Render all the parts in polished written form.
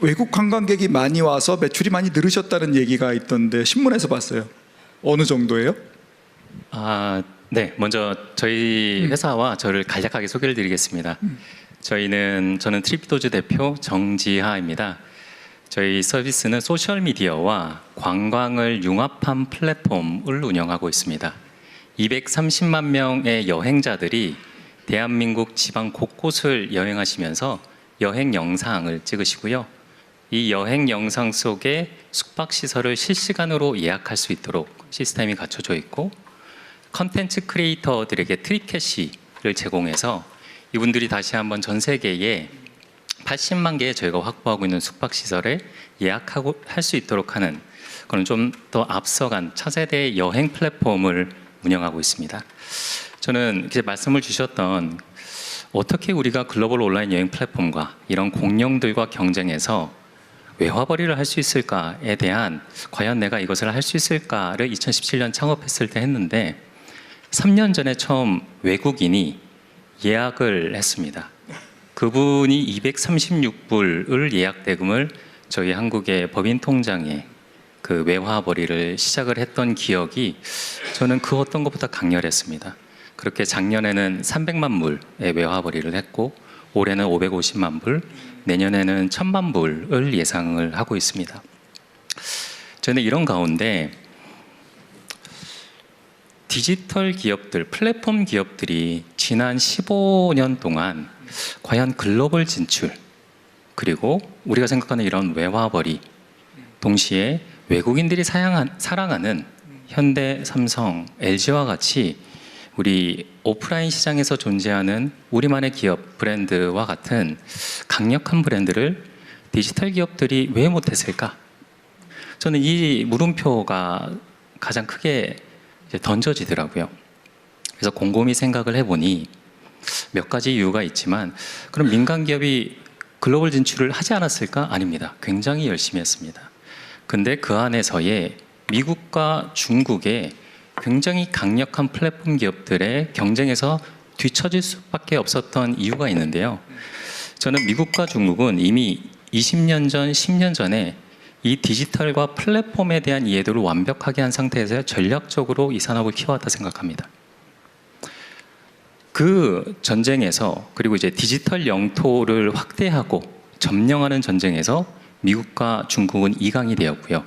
외국 관광객이 많이 와서 매출이 많이 늘으셨다는 얘기가 있던데 신문에서 봤어요. 어느 정도예요? 네. 먼저 저희 회사와 저를 간략하게 소개를 드리겠습니다. 저는 트립도즈 대표 정지하입니다. 저희 서비스는 소셜미디어와 관광을 융합한 플랫폼을 운영하고 있습니다. 230만 명의 여행자들이 대한민국 지방 곳곳을 여행하시면서 여행 영상을 찍으시고요. 이 여행 영상 속에 숙박시설을 실시간으로 예약할 수 있도록 시스템이 갖춰져 있고, 컨텐츠 크리에이터들에게 트립캐시를 제공해서 이분들이 다시 한번 전 세계에 80만 개의 저희가 확보하고 있는 숙박시설에 예약하고 할 수 있도록 하는 그런 좀 더 앞서간 차세대 여행 플랫폼을 운영하고 있습니다. 저는 이렇게 말씀을 주셨던 어떻게 우리가 글로벌 온라인 여행 플랫폼과 이런 공룡들과 경쟁해서 외화벌이를 할 수 있을까에 대한, 과연 내가 이것을 할 수 있을까를 2017년 창업했을 때 했는데, 3년 전에 처음 외국인이 예약을 했습니다. 그분이 236불을 예약 대금을 저희 한국의 법인 통장에 그 외화벌이를 시작을 했던 기억이 저는 그 어떤 것보다 강렬했습니다. 그렇게 작년에는 300만 불의 외화벌이를 했고, 올해는 550만 불, 내년에는 1000만 불을 예상을 하고 있습니다. 저는 이런 가운데 디지털 기업들, 플랫폼 기업들이 지난 15년 동안 과연 글로벌 진출, 그리고 우리가 생각하는 이런 외화벌이, 동시에 외국인들이 사랑하는 현대, 삼성, LG와 같이 우리 오프라인 시장에서 존재하는 우리만의 기업 브랜드와 같은 강력한 브랜드를 디지털 기업들이 왜 못했을까? 저는 이 물음표가 가장 크게 던져지더라고요. 그래서 곰곰이 생각을 해보니 몇 가지 이유가 있지만, 그럼 민간 기업이 글로벌 진출을 하지 않았을까? 아닙니다. 굉장히 열심히 했습니다. 근데 그 안에서의 미국과 중국의 굉장히 강력한 플랫폼 기업들의 경쟁에서 뒤처질 수밖에 없었던 이유가 있는데요. 저는 미국과 중국은 이미 20년 전, 10년 전에 이 디지털과 플랫폼에 대한 이해도를 완벽하게 한 상태에서 전략적으로 이 산업을 키워왔다 생각합니다. 그 전쟁에서, 그리고 이제 디지털 영토를 확대하고 점령하는 전쟁에서 미국과 중국은 이강이 되었고요.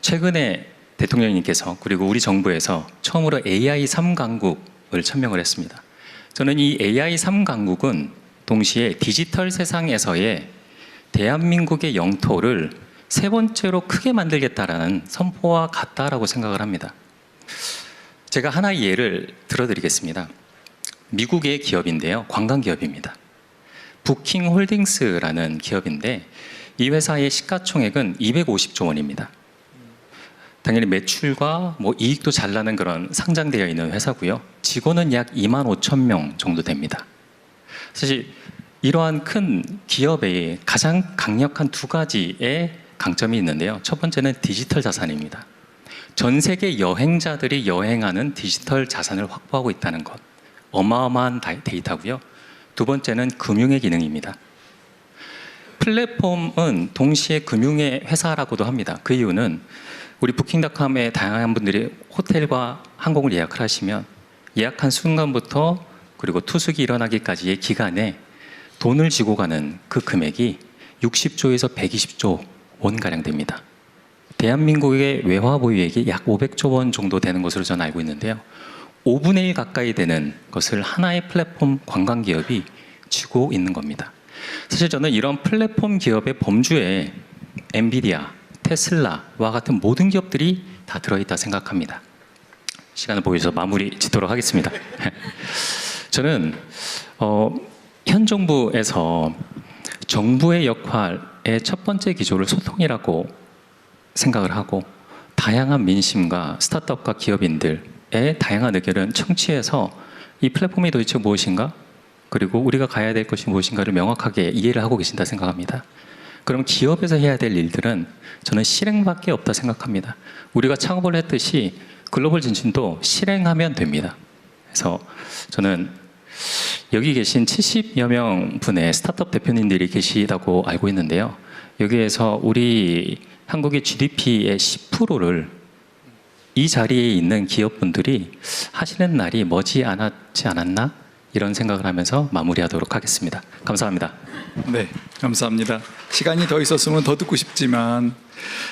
최근에 대통령님께서, 그리고 우리 정부에서 처음으로 AI 3강국을 천명을 했습니다. 저는 이 AI 3강국은 동시에 디지털 세상에서의 대한민국의 영토를 세 번째로 크게 만들겠다라는 선포와 같다라고 생각을 합니다. 제가 하나의 예를 들어드리겠습니다. 미국의 기업인데요. 관광 기업입니다. 부킹홀딩스라는 기업인데, 이 회사의 시가총액은 250조 원입니다. 당연히 매출과 이익도 잘 나는 그런 상장되어 있는 회사고요. 직원은 약 2만 5천 명 정도 됩니다. 사실 이러한 큰 기업의 가장 강력한 두 가지의 강점이 있는데요. 첫 번째는 디지털 자산입니다. 전 세계 여행자들이 여행하는 디지털 자산을 확보하고 있다는 것, 어마어마한 데이터고요. 두 번째는 금융의 기능입니다. 플랫폼은 동시에 금융의 회사라고도 합니다. 그 이유는 우리 부킹닷컴에 다양한 분들이 호텔과 항공을 예약을 하시면 예약한 순간부터 그리고 투숙이 일어나기까지의 기간에 돈을 지고 가는 그 금액이 60조에서 120조 원가량 됩니다. 대한민국의 외화 보유액이 약 500조 원 정도 되는 것으로 저는 알고 있는데요. 5분의 1 가까이 되는 것을 하나의 플랫폼 관광 기업이 쥐고 있는 겁니다. 사실 저는 이런 플랫폼 기업의 범주에 엔비디아, 테슬라와 같은 모든 기업들이 다 들어있다 생각합니다. 시간을 보여서 마무리 짓도록 하겠습니다. 저는 현 정부에서 정부의 역할의 첫 번째 기조를 소통이라고 생각을 하고, 다양한 민심과 스타트업과 기업인들의 다양한 의견을 청취해서 이 플랫폼이 도대체 무엇인가, 그리고 우리가 가야 될 것이 무엇인가를 명확하게 이해를 하고 계신다 생각합니다. 그럼 기업에서 해야 될 일들은 저는 실행밖에 없다 생각합니다. 우리가 창업을 했듯이 글로벌 진출도 실행하면 됩니다. 그래서 저는 여기 계신 70여 명 분의 스타트업 대표님들이 계시다고 알고 있는데요. 여기에서 우리 한국의 GDP의 10%를 이 자리에 있는 기업분들이 하시는 날이 머지 않았지 않았나? 이런 생각을 하면서 마무리하도록 하겠습니다. 감사합니다. 네, 감사합니다. 시간이 더 있었으면 더 듣고 싶지만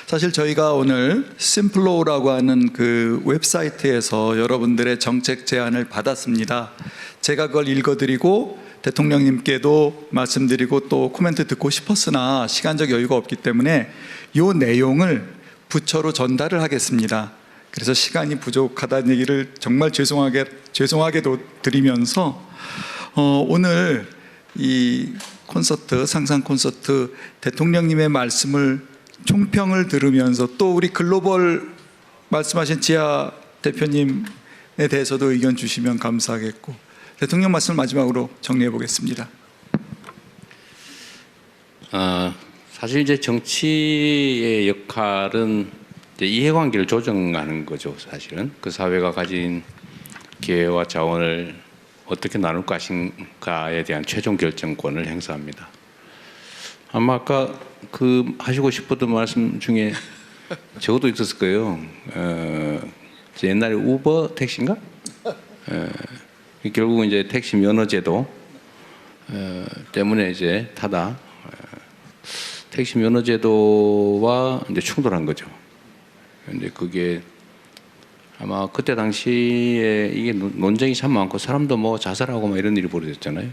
사실 저희가 오늘 심플로우라고 하는 그 웹사이트에서 여러분들의 정책 제안을 받았습니다. 제가 그걸 읽어드리고 대통령님께도 말씀드리고 또 코멘트 듣고 싶었으나 시간적 여유가 없기 때문에 이 내용을 부처로 전달을 하겠습니다. 그래서 시간이 부족하다는 얘기를 정말 죄송하게도 드리면서 오늘 이 콘서트, 상상 콘서트 대통령님의 말씀을 총평을 들으면서 또 우리 글로벌 말씀하신 지아 대표님에 대해서도 의견 주시면 감사하겠고, 대통령 말씀을 마지막으로 정리해 보겠습니다. 사실 이제 정치의 역할은 이제 이해관계를 조정하는 거죠. 사실은 그 사회가 가진 기회와 자원을 어떻게 나눌 것인가에 대한 최종 결정권을 행사합니다. 아마 아까 그 하시고 싶었던 말씀 중에 저도 있었을 거예요. 옛날에 우버 택시인가? 결국은 이제 택시 면허제도 때문에 이제 타다 택시 면허제도와 이제 충돌한 거죠. 근데 그게 아마 그때 당시에 이게 논쟁이 참 많고 사람도 뭐 자살하고 막 이런 일이 벌어졌잖아요.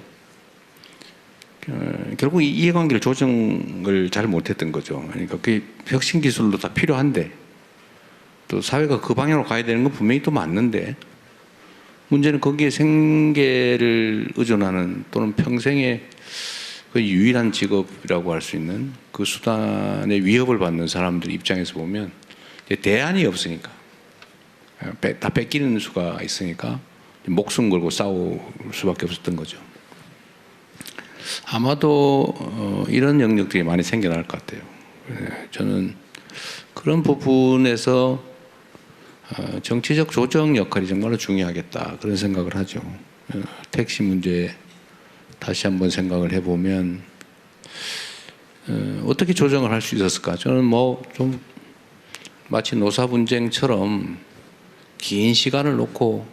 결국 이 이해관계를 조정을 잘 못했던 거죠. 그러니까 그 혁신 기술도 다 필요한데 또 사회가 그 방향으로 가야 되는 건 분명히 또 맞는데 문제는 거기에 생계를 의존하는 또는 평생의 그 유일한 직업이라고 할 수 있는 그 수단의 위협을 받는 사람들 입장에서 보면 대안이 없으니까 다 뺏기는 수가 있으니까 목숨 걸고 싸울 수밖에 없었던 거죠. 아마도 이런 영역들이 많이 생겨날 것 같아요. 저는 그런 부분에서 정치적 조정 역할이 정말로 중요하겠다 그런 생각을 하죠. 택시 문제 다시 한번 생각을 해보면 어떻게 조정을 할 수 있었을까? 저는 뭐 좀 마치 노사 분쟁처럼 긴 시간을 놓고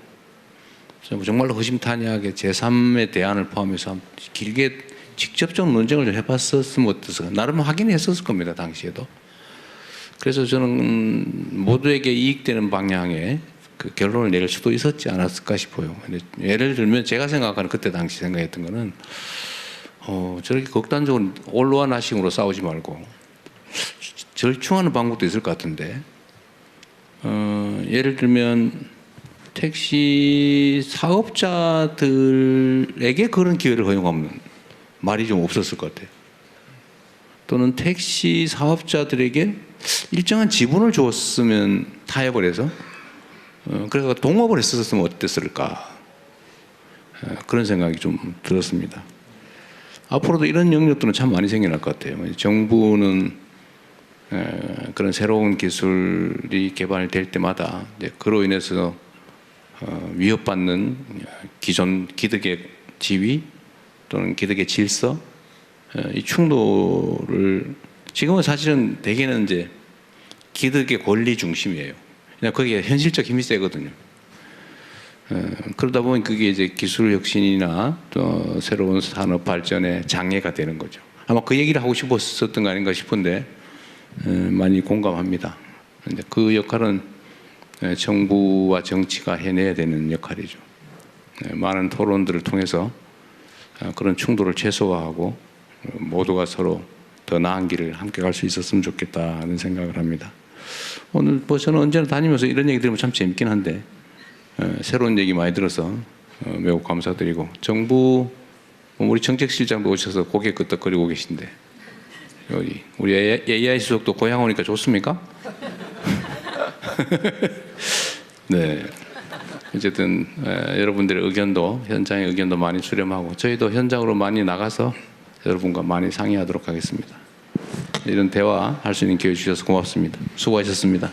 정말로 허심탄회하게 제3의 대안을 포함해서 길게 직접적 논쟁을 좀 해봤었으면 어땠을까? 나름 확인했었을 겁니다, 당시에도. 그래서 저는 모두에게 이익되는 방향의 그 결론을 내릴 수도 있었지 않았을까 싶어요. 근데 예를 들면 제가 생각하는 그때 당시 생각했던 거는 저렇게 극단적으로 올로와 나싱으로 싸우지 말고 절충하는 방법도 있을 것 같은데 예를 들면 택시 사업자들에게 그런 기회를 허용하면 말이 좀 없었을 것 같아요. 또는 택시 사업자들에게 일정한 지분을 줬으면 타협을 해서 그래서 동업을 했었으면 어땠을까 그런 생각이 좀 들었습니다. 앞으로도 이런 영역들은 참 많이 생겨날 것 같아요. 정부는 그런 새로운 기술이 개발될 때마다 이제 그로 인해서 위협받는 기존 기득의 지위 또는 기득의 질서 이 충돌을 지금은 사실은 대개는 이제 기득의 권리 중심이에요. 그냥 거기에 현실적 힘이 세거든요. 그러다 보면 그게 이제 기술 혁신이나 또 새로운 산업 발전에 장애가 되는 거죠. 아마 그 얘기를 하고 싶었었던 거 아닌가 싶은데 많이 공감합니다. 근데 그 역할은 정부와 정치가 해내야 되는 역할이죠. 많은 토론들을 통해서 그런 충돌을 최소화하고 모두가 서로 더 나은 길을 함께 갈 수 있었으면 좋겠다는 생각을 합니다. 오늘 뭐 저는 언제나 다니면서 이런 얘기 들으면 참 재밌긴 한데 새로운 얘기 많이 들어서 매우 감사드리고 정부 우리 정책실장도 오셔서 고개 끄덕거리고 계신데 여기 우리 AI 수석도 고향 오니까 좋습니까? 네. 어쨌든 여러분들의 의견도 현장의 의견도 많이 수렴하고 저희도 현장으로 많이 나가서 여러분과 많이 상의하도록 하겠습니다. 이런 대화 할 수 있는 기회 주셔서 고맙습니다. 수고하셨습니다.